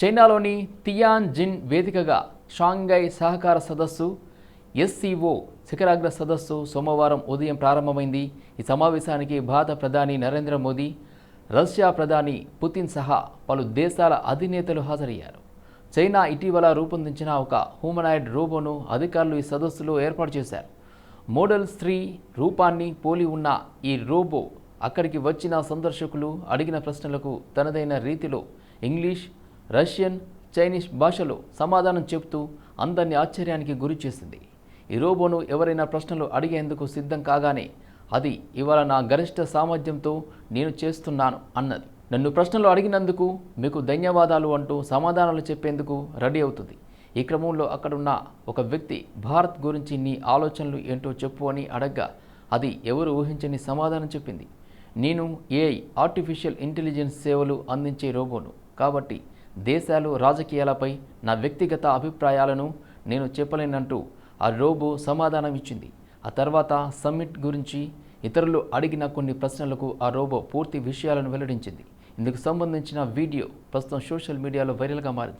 చైనాలోని తియాన్జిన్ వేదికగా షాంఘై సహకార సదస్సు ఎస్సీఓ శిఖరాగ్ర సదస్సు సోమవారం ఉదయం ప్రారంభమైంది. ఈ సమావేశానికి భారత ప్రధాని నరేంద్ర మోదీ, రష్యా ప్రధాని పుతిన్ సహా పలు దేశాల అధినేతలు హాజరయ్యారు. చైనా ఇటీవల రూపొందించిన ఒక హ్యూమనాయిడ్ రోబోను అధికారులు ఈ సదస్సులో ఏర్పాటు చేశారు. మోడల్ 3 రూపాన్ని పోలి ఉన్న ఈ రోబో అక్కడికి వచ్చిన సందర్శకులు అడిగిన ప్రశ్నలకు తనదైన రీతిలో ఇంగ్లీష్, రష్యన్, చైనీస్ భాషలో సమాధానం చెబుతూ అందరినీ ఆశ్చర్యానికి గురి చేసింది. ఈ రోబోను ఎవరైనా ప్రశ్నలు అడిగేందుకు సిద్ధం కాగానే అది ఇవాళ నా గరిష్ట సామర్థ్యంతో నేను చేస్తున్నాను అన్నది. నన్ను ప్రశ్నలు అడిగినందుకు మీకు ధన్యవాదాలు అంటూ సమాధానాలు చెప్పేందుకు రెడీ అవుతుంది. ఈ క్రమంలో అక్కడున్న ఒక వ్యక్తి భారత్ గురించి నీ ఆలోచనలు ఏంటో చెప్పు అని అడగ్గా అది ఎవరు ఊహించని సమాధానం చెప్పింది. నేను ఏఐ ఆర్టిఫిషియల్ ఇంటెలిజెన్స్ సేవలు అందించే రోబోను కాబట్టి దేశాలు, రాజకీయాలపై నా వ్యక్తిగత అభిప్రాయాలను నేను చెప్పలేనంటూ ఆ రోబో సమాధానం ఇచ్చింది. ఆ తర్వాత సమ్మిట్ గురించి ఇతరులు అడిగిన కొన్ని ప్రశ్నలకు ఆ రోబో పూర్తి విషయాలను వెల్లడించింది. ఇందుకు సంబంధించిన వీడియో ప్రస్తుతం సోషల్ మీడియాలో వైరల్గా మారింది.